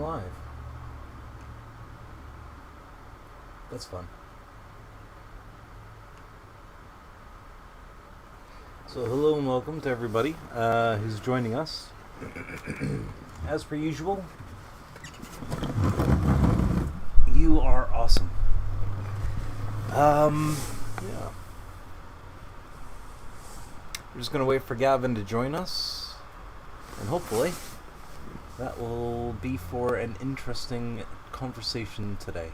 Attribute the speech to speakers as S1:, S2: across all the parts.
S1: live. That's fun. So hello and welcome to everybody who's joining us. As per usual, you are awesome. Yeah. We're just going to wait for Gavin to join us. And hopefully that will be for an interesting conversation today.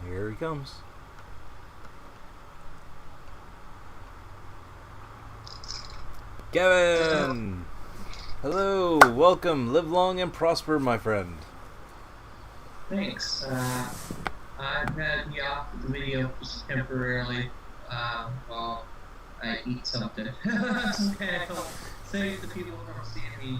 S1: Here he comes. Gavin! Hello, welcome, live long and prosper, my friend.
S2: Thanks. I've had me off the video just temporarily while I eat something. Just kind of save the people from seeing me.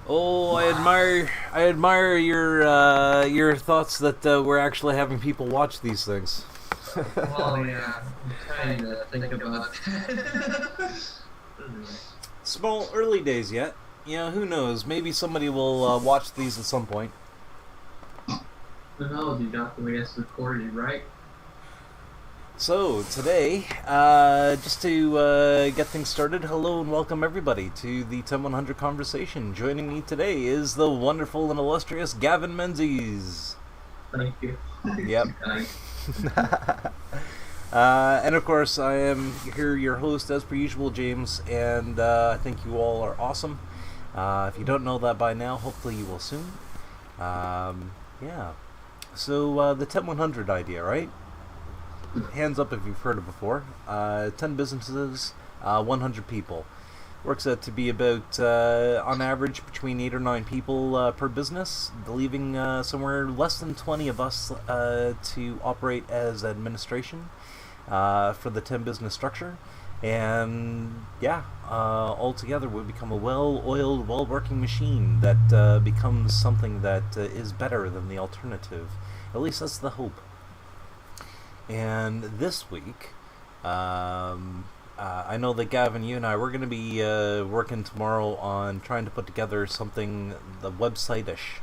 S1: I admire your thoughts that we're actually having people watch these things.
S2: Well, yeah, I'm trying to think about that.
S1: Small, early days yet. Yeah, who knows? Maybe somebody will watch these at some point.
S2: Who knows? You got the way it's recorded, right?
S1: So, today, just to get things started, hello and welcome everybody to the 10100 Conversation. Joining me today is the wonderful and illustrious Gavin Menzies.
S2: Thank you.
S1: Yep. And of course, I am here, your host, as per usual, James, and I think you all are awesome. If you don't know that by now, hopefully you will soon. Yeah. So, the 10100 idea, right? Hands up if you've heard it before. 10 businesses, 100 people. Works out to be about, on average, between 8 or 9 people per business, leaving somewhere less than 20 of us to operate as administration for the 10 business structure. And yeah, altogether we become a well-oiled, well-working machine that becomes something that is better than the alternative. At least that's the hope. And this week, I know that Gavin, you and I, we're going to be working tomorrow on trying to put together something, the website-ish,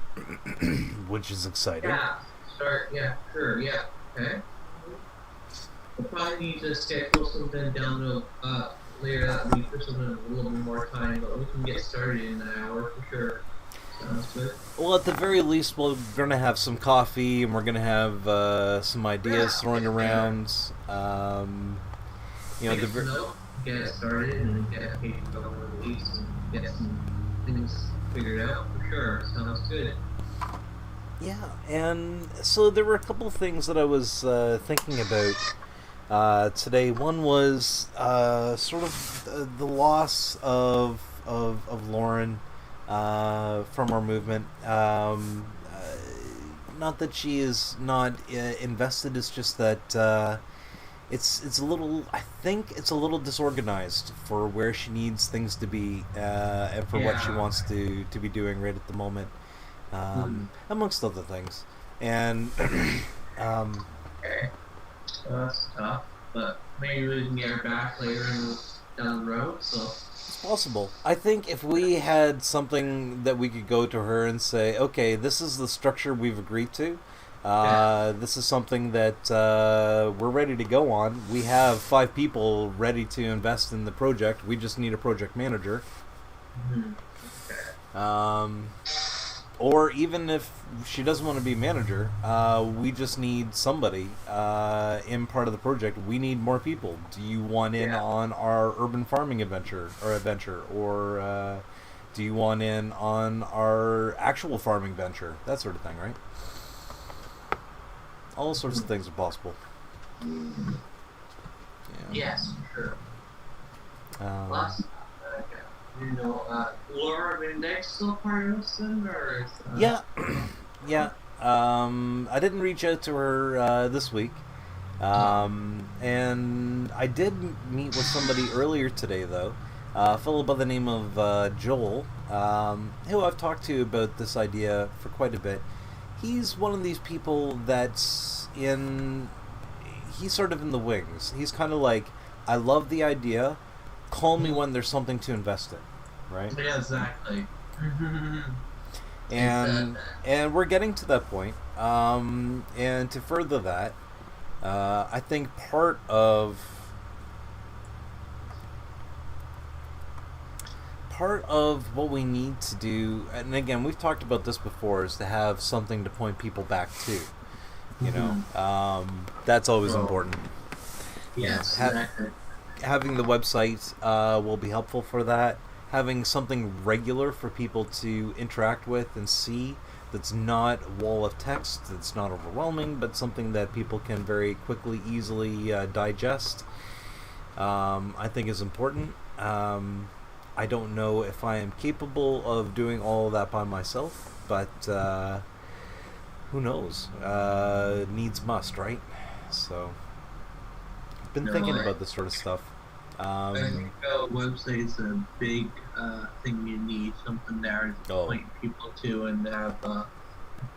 S1: which is exciting.
S2: Yeah, start, yeah, sure, yeah, okay. We'll probably need to schedule something down to later that week or something, a little bit more time, but we can get started in an hour for sure. Sounds good.
S1: Well, at the very least, we're going to have some coffee, and we're going to have some ideas thrown around. You know,
S2: get it started and get a page going release and get some things figured out for sure. Sounds good.
S1: Yeah, and so there were a couple of things that I was thinking about today. One was sort of the loss of Lauren from our movement. Not that she is not invested, it's just that it's a little, I think it's a little disorganized for where she needs things to be and for what she wants to be doing right at the moment, amongst other things. And
S2: Okay. That's tough, but maybe we can get her back later down the road, so...
S1: It's possible. I think if we had something that we could go to her and say, okay, this is the structure we've agreed to, this is something that we're ready to go on. We have 5 people ready to invest in the project. We just need a project manager. Or even if she doesn't want to be manager, we just need somebody in part of the project. We need more people. Do you want in on our urban farming adventure, or do you want in on our actual farming venture? That sort of thing, right? All sorts of things are possible. Yeah.
S2: Yes, for sure. Laura Vindex still part of this then, or is,
S1: Yeah. Yeah. I didn't reach out to her this week. And I did meet with somebody earlier today, though. A fellow by the name of Joel, who I've talked to about this idea for quite a bit. He's one of these people that's in... he's sort of in the wings. He's kind of like, I love the idea. Call me when there's something to invest in, right?
S2: Yeah, exactly.
S1: And we're getting to that point. And to further that, I think part of what we need to do, and again, we've talked about this before, is to have something to point people back to. You know, that's always important.
S2: Yes, exactly.
S1: Having the website will be helpful for that. Having something regular for people to interact with and see, that's not a wall of text, that's not overwhelming, but something that people can very quickly, easily digest, I think is important. I don't know if I am capable of doing all of that by myself, but who knows? Needs must, right? So, I've been thinking about this sort of stuff.
S2: I think a website's a big thing you need, something there to point people to and have a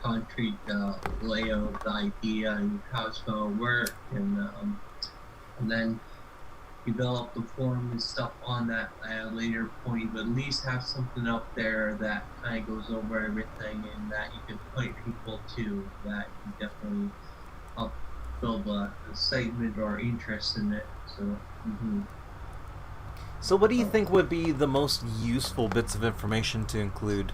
S2: concrete layout, the idea, and how it's going to work, and then develop the form and stuff on that at a later point, but at least have something up there that kind of goes over everything and that you can point people to, that can definitely help build a segment or interest in it. So,
S1: So what do you think would be the most useful bits of information to include?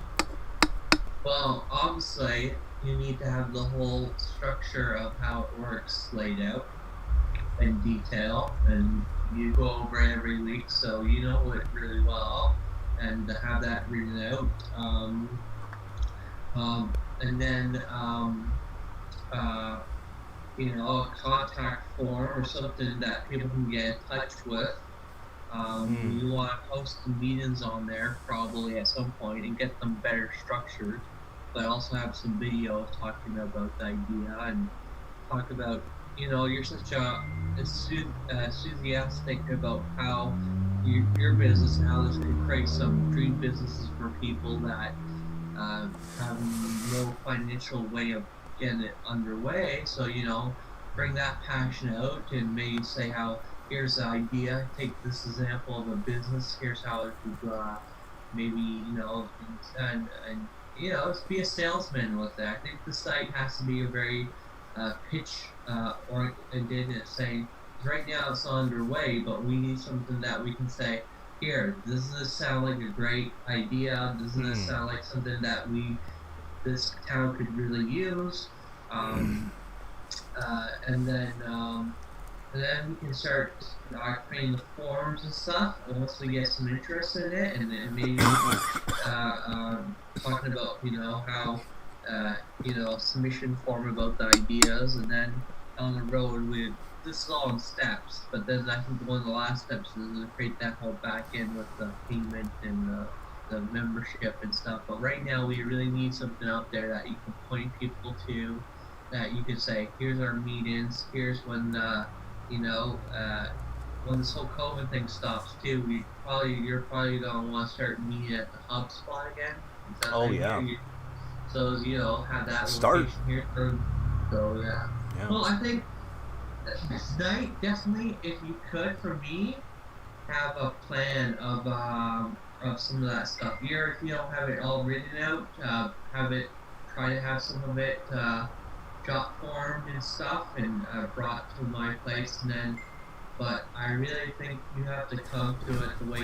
S2: Well, obviously, you need to have the whole structure of how it works laid out in detail, and you go over it every week, so you know it really well, and to have that written out. And then, a contact form or something that people can get in touch with. You want to post the meetings on there probably at some point and get them better structured, but also have some videos talking about the idea and talk about, you're such a enthusiastic about how your business and how this can create some dream businesses for people that have no financial way of getting it underway. So, bring that passion out and maybe say how, here's the idea, take this example of a business, here's how it could maybe, and be a salesman with that. I think the site has to be a very pitch oriented and saying, right now it's underway, but we need something that we can say, here, doesn't this sound like a great idea? Doesn't this sound like something that this town could really use? And then we can start creating the forms and stuff. And once we get some interest in it, and then maybe talking about how submission form about the ideas, and then down the road this is all in steps. But then I think one of the last steps is to create that whole back end with the payment and the membership and stuff. But right now we really need something out there that you can point people to, that you can say, here's our meetings, here's when when this whole COVID thing stops too, you're probably gonna want to start meeting at the HubSpot again. So have that
S1: start
S2: location here. So yeah. Well, I think tonight definitely, if you could, for me, have a plan of some of that stuff. If you don't have it all written out, try to have some of it jot formed and stuff and brought to my place, and then. But I really think you have to come to it the way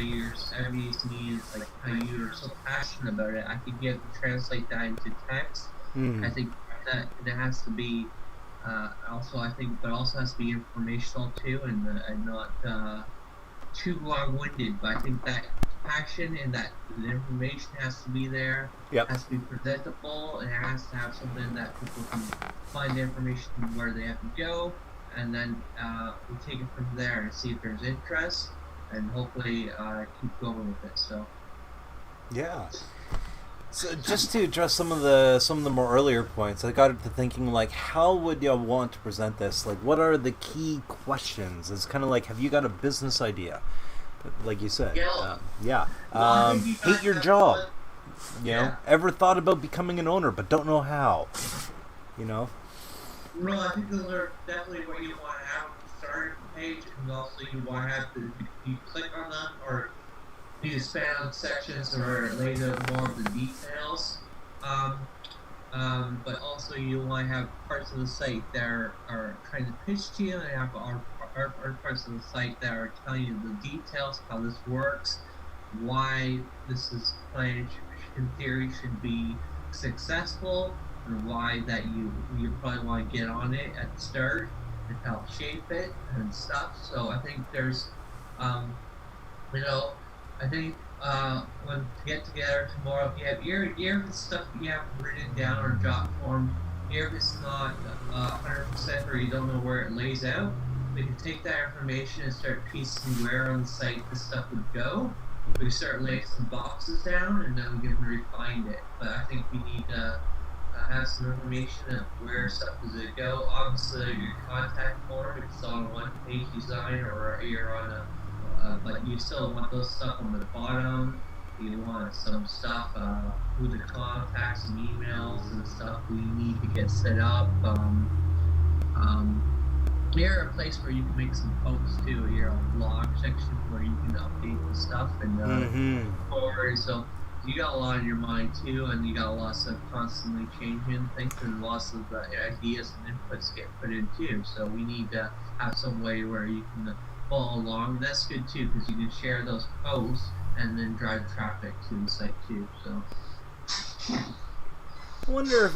S2: everybody's needs, like how you're so passionate about it. I think you have to translate that into text. I think that it has to be also has to be informational too, and not too long-winded. But I think that passion and that the information has to be there.
S1: Yep.
S2: Has to be presentable. It has to have something that people can find the information where they have to go. And then we take it from there and see if there's interest, and hopefully keep going with it. So,
S1: yeah. So just to address some of the more earlier points, I got to thinking, like, how would y'all want to present this? Like, what are the key questions? It's kind of like, have you got a business idea? Like you said, hate your job. You know, ever thought about becoming an owner but don't know how?
S2: No, I think those are definitely what you want to have on the starting page, and also you want to have to you click on them or you expand sections or lay out more of the details. Um, but also you want to have parts of the site that are kind of pitched to you, and have our parts of the site that are telling you the details, how this works, why this is planned in theory should be successful, and why that you probably want to get on it at the start and help shape it and stuff. So I think there's um, you know, I think when to get together tomorrow, if you have your stuff you have written down or jot form, if it's not 100% or you don't know where it lays out, we can take that information and start piecing where on the site this stuff would go. We start laying some boxes down and then we can refine it. But I think we need to have some information of where stuff is going to go. Obviously, your contact form, if it's on one page design or you're on a but you still want those stuff on the bottom. You want some stuff, who the contacts and emails and stuff we need to get set up. You're a place where you can make some posts too. You're a blog section where you can update the stuff and forward. So you got a lot on your mind too, and you got a lot of stuff constantly changing things, and lots of ideas and inputs get put in too. So we need to have some way where you can follow along. That's good too, because you can share those posts and then drive traffic to the site too. So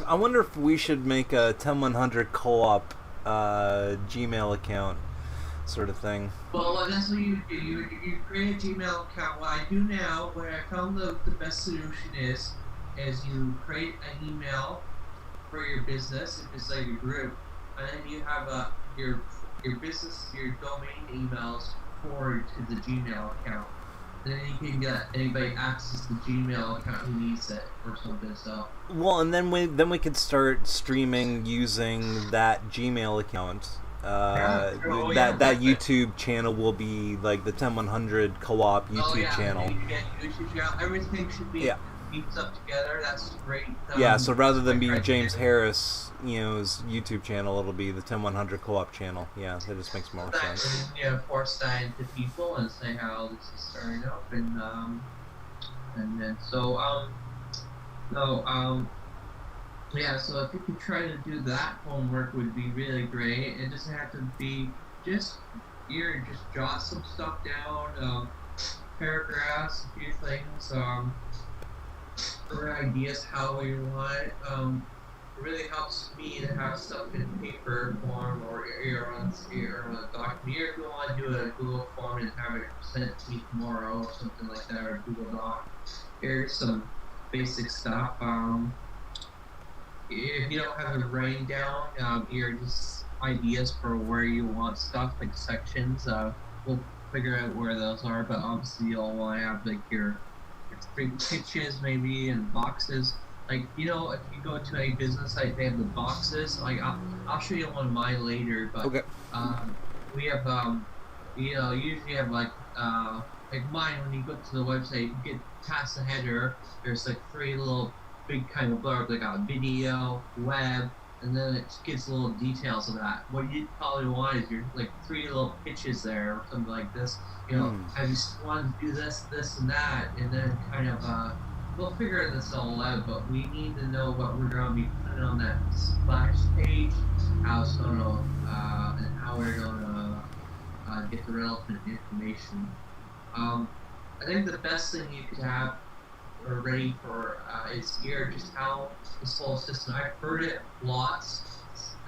S1: I wonder if we should make a 10100 co-op Gmail account sort of thing.
S2: Well, that's what you do. You create a Gmail account. What I do now, what I found the best solution is you create an email for your business, if it's like a group, and then you have your business, your domain emails forward to the Gmail account. And then you can get anybody access the Gmail account who needs it or something. So.
S1: Well, and then we could start streaming using that Gmail account. That YouTube channel will be like the 10100 co-op YouTube channel.
S2: YouTube channel. Everything should be beats up together. That's great.
S1: So rather than be James Harris, his YouTube channel, it'll be the 10100 co-op channel. Yeah, that just makes more sense.
S2: And force that into people and say how this is starting up, and then so so if you could try to do that homework would be really great. It doesn't have to be just jot some stuff down, paragraphs, a few things, or ideas how you want it. It really helps me to have stuff in paper form or on a document. If you want to do a Google form and have it sent to me tomorrow or something like that, or Google Doc. Here's some basic stuff. If you don't have it writing down, here just ideas for where you want stuff, like sections. We'll figure out where those are, but obviously you'll want to have like your big pitches maybe and boxes. Like, if you go to a business site, they have the boxes. Like, I'll show you one of mine later, but
S1: okay.
S2: We have usually have like mine. When you go to the website, you get past the header. There's like 3 little big kind of blurb, like a video, web, and then it gives little details of that. What you probably want is your like 3 little pitches there or something like this. Have you wanted to do this, and that, and then kind of we'll figure this all out. But we need to know what we're going to be putting on that splash page, how it's going to, and how we're going to get the relevant information. I think the best thing you could have ready for is here just how this whole system. I've heard it lots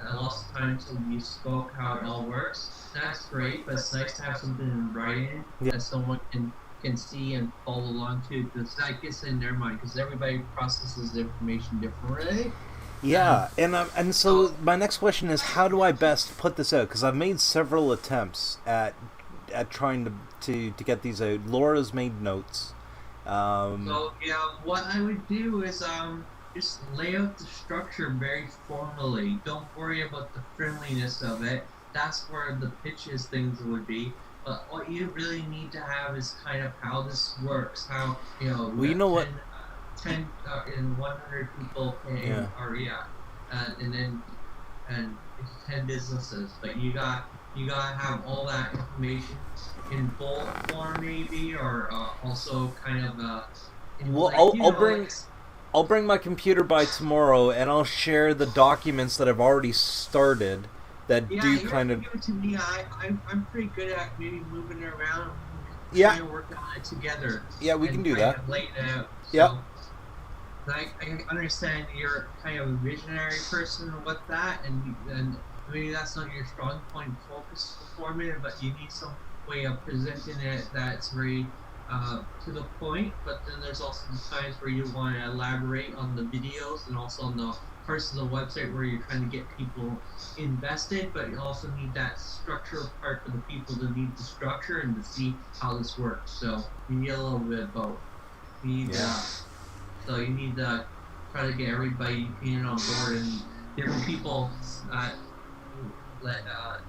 S2: of times when you spoke how it all works. That's great, but it's nice to have something in writing that someone can see and follow along to, because that gets in their mind, because everybody processes information differently.
S1: Yeah, and so my next question is, how do I best put this out? Because I've made several attempts at trying to get these out. Laura's made notes.
S2: What I would do is just lay out the structure very formally. Don't worry about the friendliness of it. That's where the pitches things would be. But what you really need to have is kind of how this works. How
S1: what
S2: 10 in 100 people and into 10 businesses, but you gotta have all that information in bullet form, maybe, or also kind of in
S1: Well,
S2: like
S1: I'll bring my computer by tomorrow, and I'll share the documents that I've already started that
S2: yeah,
S1: do
S2: you have
S1: kind
S2: to
S1: of.
S2: give it to me. I'm pretty good at maybe moving it around,
S1: Yeah,
S2: trying to work on it together,
S1: yeah, we can
S2: and
S1: do
S2: kind
S1: that.
S2: of lay it out.
S1: Yep.
S2: So I understand you're kind of a visionary person with that, and maybe that's not your strong point focus for me, but you need some way of presenting it that's very to the point. But then there's also the times where you want to elaborate on the videos and also on the parts of the website where you're trying to get people invested, but you also need that structure part for the people to need the structure and to see how this works. So you need a little bit of both. You need
S1: Yeah.
S2: so you need to try to get everybody in on board and different people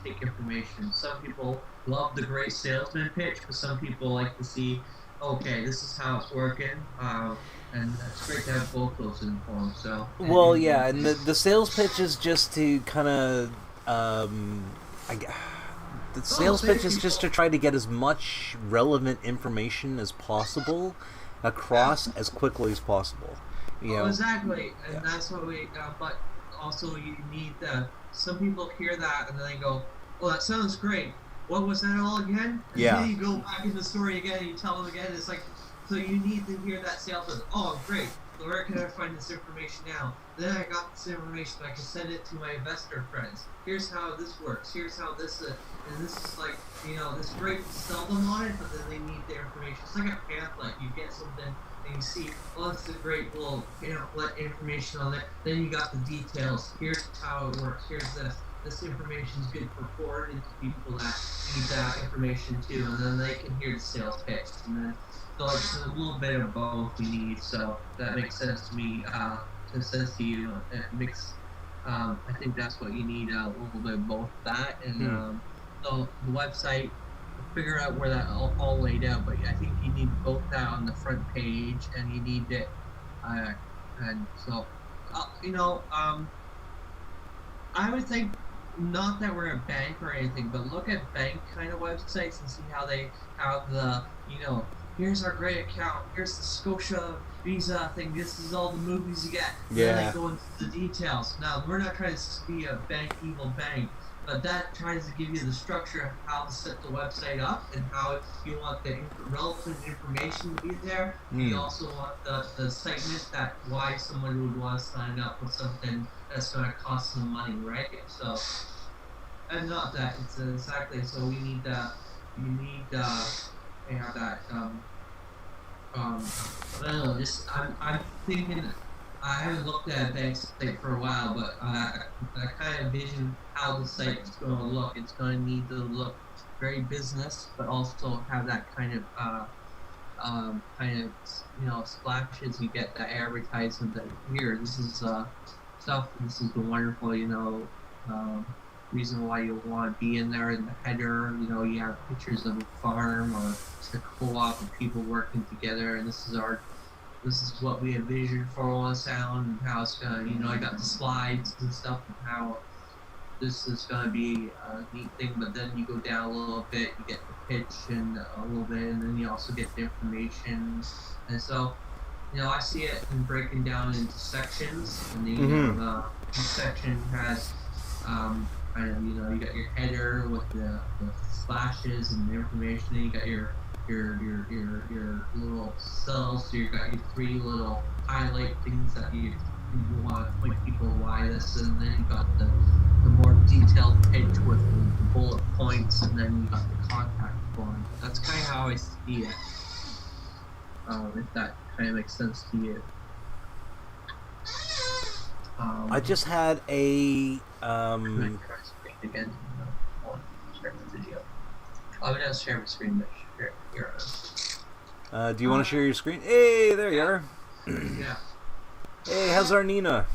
S2: take information. Some people love the great salesman pitch, but some people like to see, okay, this is how it's working. And it's great to have both those informed. So
S1: Well, yeah, and the sales pitch is just to kind of, I, g- the sales pitch is just to try to get as much relevant information as possible across as quickly as possible. You know,
S2: exactly, and
S1: yeah.
S2: that's what we. But also, you need some people hear that and then they go, "Well, that sounds great. What was that all again?" And
S1: Yeah.
S2: then you go back in the story again and you tell them again. It's like, so you need to hear that salesman. Oh, great. So where can I find this information now? Then I got this information. I can send it to my investor friends. Here's how this works. Here's how this and this is like, it's great to sell them on it, but then they need the information. It's like a pamphlet. You get something and you see, oh, that's a great little pamphlet information on there. Then you got the details. Here's how it works. Here's this. This information is good for forwarding to people that need that information too, and then they can hear the sales pitch. And then so it's a little bit of both we need. So that makes sense to me. To you, it makes. I think that's what you need, a little bit of both that and so the website. Figure out where that all laid out, but I think you need both that on the front page, and you need it, and so, I would think not that we're a bank or anything, but look at bank kind of websites and see how they have the, here's our great account, here's the Scotia Visa thing, this is all the movies you get. And then they go into the details. Now, we're not trying to be a evil bank, but that tries to give you the structure of how to set the website up and how you want the relevant information to be there. You also want the segment that why someone would want to sign up with something that's going to cost them money, right? So, and not that it's exactly. So we need you need to have that. I don't know. I'm thinking. I haven't looked at a bank site for a while, but I kind of envision how the site is going to look. It's going to need to look very business, but also have that kind of splashes. You get the advertisement that here, this is stuff. This is the wonderful, reason why you want to be in there in the header. You have pictures of a farm or a co-op of people working together, and this is what we envisioned for Oil Sound and how it's gonna, I got the slides and stuff and how this is gonna be a neat thing. But then you go down a little bit, you get the pitch and a little bit, and then you also get the information. And so, I see it in breaking down into sections, and then each section has you got your header with the splashes and the information, and you got your little cells. So you got your 3 little highlight things that you want to point people why this, and then you got the more detailed pitch with the bullet points, and then you got the contact form. That's kind of how I see it. If that kind of makes sense to you.
S1: I just had a
S2: again. Share the video. I'm gonna share my screen.
S1: Do you want to share your screen? Hey, there you are.
S2: Yeah.
S1: Hey, how's our Nina?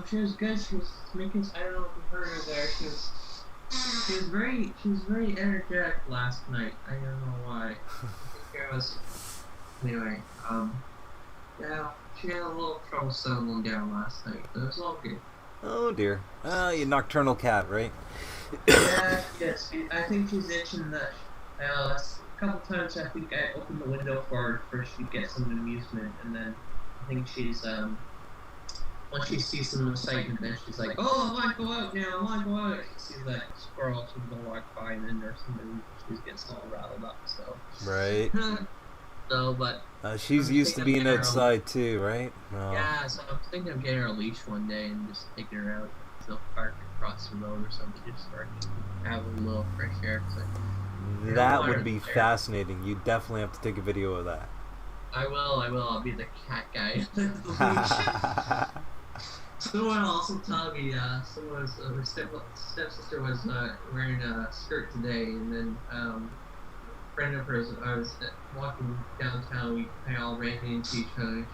S2: She was good. She was making. I don't know if you heard her there. She was very energetic last night. I don't know why. It was. Anyway, yeah, she had a little trouble settling down last night, but it was all good.
S1: Oh dear. You nocturnal cat, right?
S2: Yeah, yes. I think she's itching that. A couple times I think I opened the window for her for she get some amusement, and then I think she's once she sees some excitement, then she's like, "Oh, I want to go out now! I want to go out!" She sees that squirrel, she's gonna walk by, and then there's somebody, she gets all rattled up. So,
S1: Right.
S2: so, but
S1: She's
S2: I'm
S1: used to
S2: thinking
S1: being
S2: of getting her
S1: outside too, right? Oh.
S2: yeah, so I'm thinking of getting her a leash one day and just taking her out to the park across the road or something, just start to have a little fresh air.
S1: That would be fascinating. You definitely have to take a video of that.
S2: I will. I'll be the cat guy. Someone also told me, someone's her stepsister was wearing a skirt today, and then a friend of hers, I was walking downtown, we kind of all ran into each other,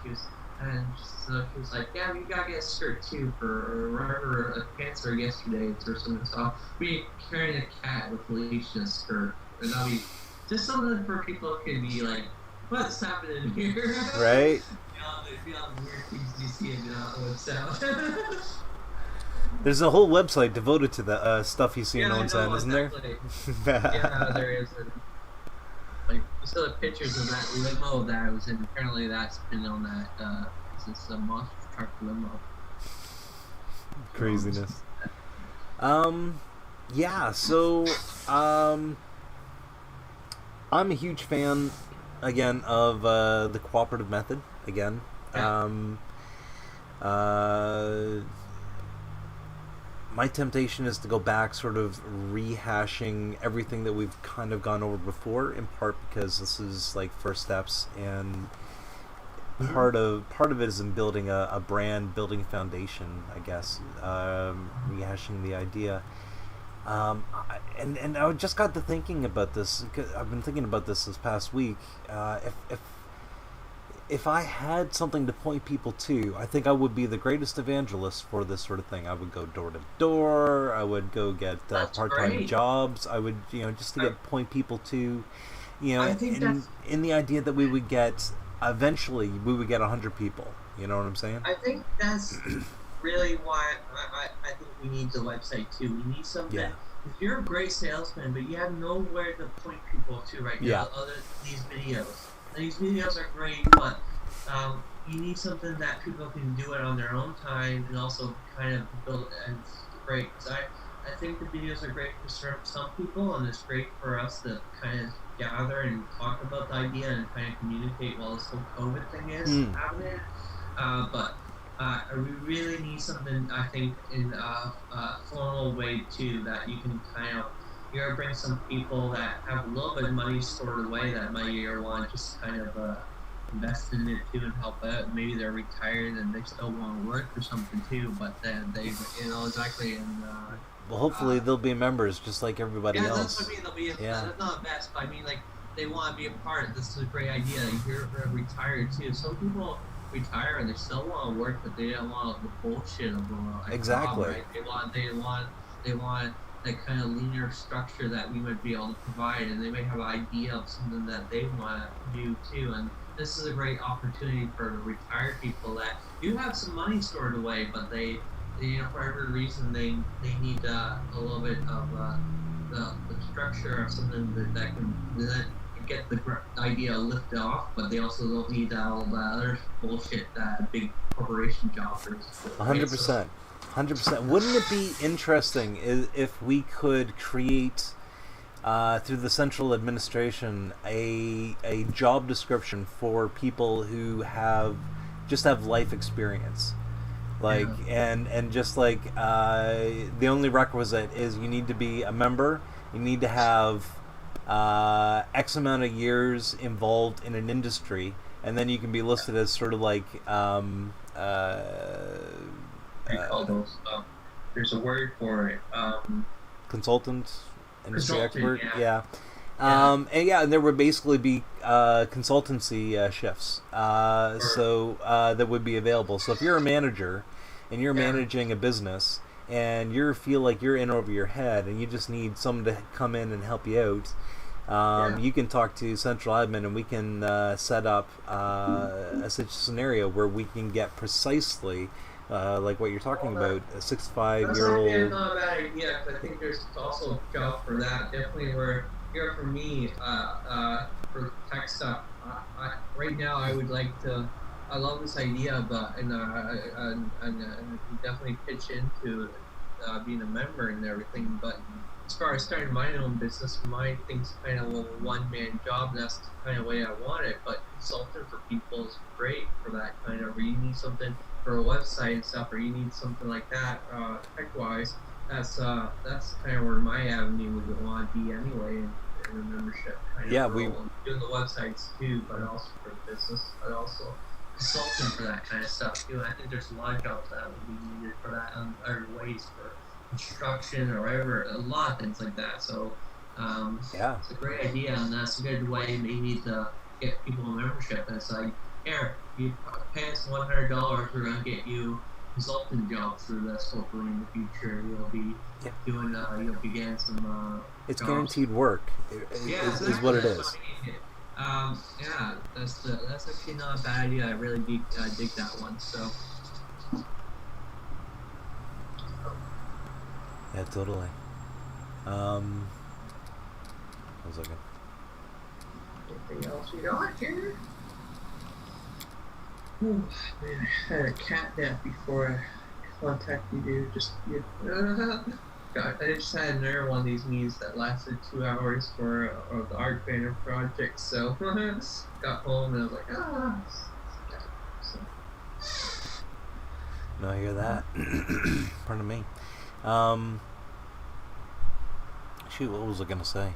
S2: and so she was like, "Yeah, you gotta get a skirt too for whatever a cancer yesterday or something." So I'll be carrying a cat with a leash and a skirt, and I'll be just something for people who can be like, "What's happening here?"
S1: Right.
S2: Weird things you see and what's out.
S1: There's a whole website devoted to the stuff you see
S2: Yeah,
S1: on OneSend, isn't there?
S2: Yeah, there is. And, like, you saw the pictures of that limo that I was in. Apparently, that's been on that. It's a monster truck limo.
S1: Craziness. Yeah. So, I'm a huge fan, again, of the cooperative method. Again,
S2: Yeah.
S1: My temptation is to go back, sort of rehashing everything that we've kind of gone over before, in part because this is like first steps, and part of it is in building a brand, building a foundation, I guess, rehashing the idea. And I just got to thinking about this. I've been thinking about this past week. If I had something to point people to, I think I would be the greatest evangelist for this sort of thing. I would go door to door. I would go get part-time jobs. I would, just to get point people to,
S2: I think
S1: in the idea that we would get, eventually, we would get 100 people. You know what I'm saying?
S2: I think that's really why I think we need the website too. We need something.
S1: Yeah.
S2: If you're a great salesman, but you have nowhere to point people to right now,
S1: Yeah.
S2: other than these videos. And these videos are great, but you need something that people can do it on their own time and also kind of build. And it's great. 'Cause I think the videos are great for some people, and it's great for us to kind of gather and talk about the idea and kind of communicate while this whole COVID thing is happening. But we really need something, I think, in a formal way too, that you can kind of bring some people that have a little bit of money stored away that might want just kind of invest in it too and help out. Maybe they're retired and they still want to work or something too, but then they, exactly. And
S1: well, hopefully they'll be members just like everybody else.
S2: Yeah, that's what I mean. They'll be. That's not best, but I mean, like, they want to be a part. This is a great idea. You're retired too. Some people retire and they still want to work, but they don't want the bullshit of a
S1: exactly.
S2: job, right? They want that kind of linear structure that we would be able to provide, and they may have an idea of something that they want to do too. And this is a great opportunity for retired people that do have some money stored away, but they for every reason they need a little bit of the structure of something that can get the idea lifted off, but they also don't need all the other bullshit that big corporation jobbers.
S1: 100%. 100%. Wouldn't it be interesting if we could create, through the central administration, a job description for people who have life experience, like and just like the only requisite is you need to be a member, you need to have X amount of years involved in an industry, and then you can be listed as sort of like
S2: there's a word for it.
S1: Consultant, industry expert.
S2: Yeah.
S1: And there would basically be consultancy shifts. So that would be available. So if you're a manager and you're managing a business and you feel like you're in over your head and you just need someone to come in and help you out, you can talk to Central Admin and we can set up a such scenario where we can get precisely like what you're talking about, a
S2: That's
S1: 65-year-old.
S2: not a bad idea because I think there's also a job for that. Definitely where here for me, for tech stuff, right now I would like to. I love this idea, but and definitely pitch into being a member and everything. But as far as starting my own business, my thing's kind of a one-man job. And that's the kind of way I want it. But consulting for people is great for that kind of. Where you need something for a website and stuff, or you need something like that, tech-wise. That's kind of where my avenue would want to be anyway, in the membership kind
S1: Yeah,
S2: of
S1: we
S2: role. Doing the websites too, but also for the business, but also consulting for that kind of stuff too. I think there's a lot of jobs that would be needed for that, or ways for construction or whatever, a lot of things like that. So
S1: yeah.
S2: it's a great idea, and that's a good way maybe to get people a membership. It's like, here, you pay us $100, we're gonna get you consultant jobs through this. Hopefully in the future you'll be doing, you'll be getting some.
S1: It's
S2: jobs.
S1: guaranteed work. Is what it
S2: that's
S1: is.
S2: what I mean. Yeah, that's actually not a bad idea. I really dig that one. So.
S1: Yeah, totally. One second.
S2: Anything else we got here? Oh, man, I had a cat nap before I contacted you. God, I just had another one of these meetings that lasted 2 hours for the art banner project. So got home and I was like, So.
S1: No, I hear that. Pardon me. Shoot, what was I gonna say?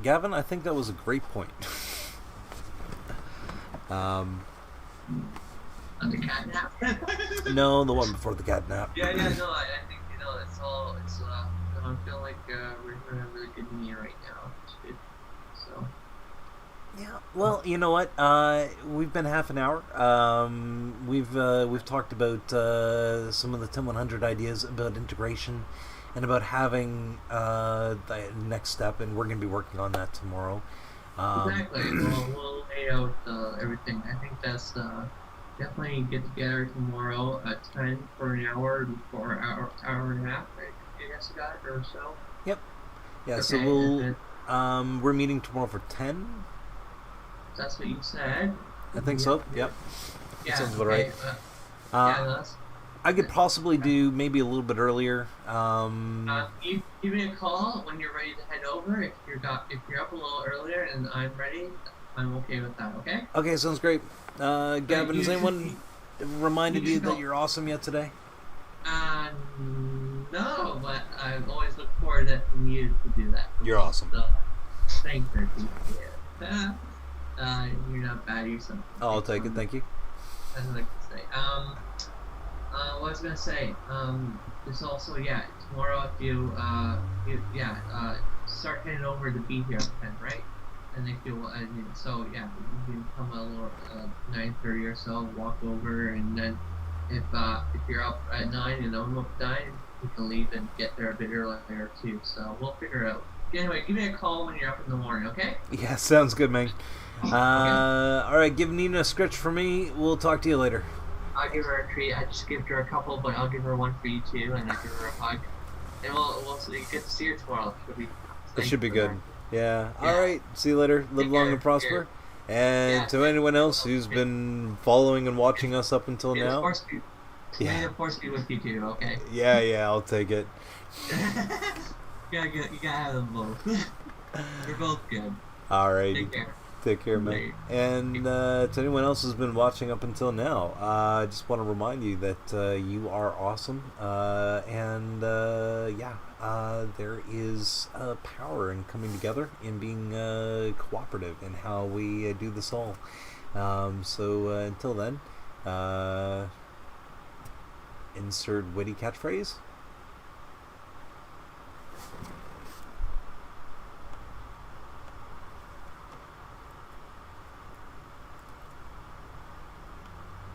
S1: Gavin, I think that was a great point.
S2: On the cat nap?
S1: No, the one before the cat nap.
S2: Yeah, no, I think, I feel like we're having a really good meeting right now. It's good. So.
S1: Yeah. Well, you know what? We've been half an hour. We've talked about some of the TIM 100 ideas about integration, and about having the next step, and we're going to be working on that tomorrow.
S2: Exactly. We'll lay out everything. I think that's definitely get together tomorrow at 10 for an hour, for an hour and a half. Right? I guess you got it, or so.
S1: Yep. Yeah.
S2: Okay,
S1: So we're meeting tomorrow for 10.
S2: That's what you said.
S1: I think so. Yep.
S2: Yeah.
S1: That sounds about right.
S2: That's.
S1: I could possibly do maybe a little bit earlier.
S2: You give me a call when you're ready to head over. If you're up a little earlier and I'm ready, I'm okay with that. Okay.
S1: Okay, sounds great. Gavin, has anyone reminded you that you're awesome yet today?
S2: No, but I always look forward to you to do that.
S1: You're awesome.
S2: Thank you. You're not bad yourself.
S1: Oh, I'll take it. Thank you.
S2: That's what I like to say. What I was gonna say, there's also, tomorrow if you start heading over to be here at 10, right? And if you, so yeah, you can come a little 9:30 or so, walk over, and then if you're up at 9 and I'm up at 9, you can leave and get there a bit earlier too. So we'll figure it out. Anyway, give me a call when you're up in the morning, okay?
S1: Yeah, sounds good, man.
S2: Okay.
S1: All right, give Nina a scratch for me. We'll talk to you later.
S2: I'll give her a treat. I just gave her a couple, but I'll give her one for you too, and I'll give her a hug. And we'll you get to see her tomorrow.
S1: It should be good. Yeah.
S2: Yeah.
S1: All right. See you later. Live
S2: Take
S1: long
S2: care.
S1: and prosper. And
S2: Yeah.
S1: to anyone else who's been following and watching us up until
S2: May
S1: now.
S2: the force be with you too, okay?
S1: Yeah, I'll take it.
S2: You gotta have them both. We're both good.
S1: All right.
S2: Take care.
S1: Take care, man.
S2: Later.
S1: And to anyone else who's been watching up until now, I just want to remind you that you are awesome. There is power in coming together and being cooperative in how we do this all. So until then, insert witty catchphrase.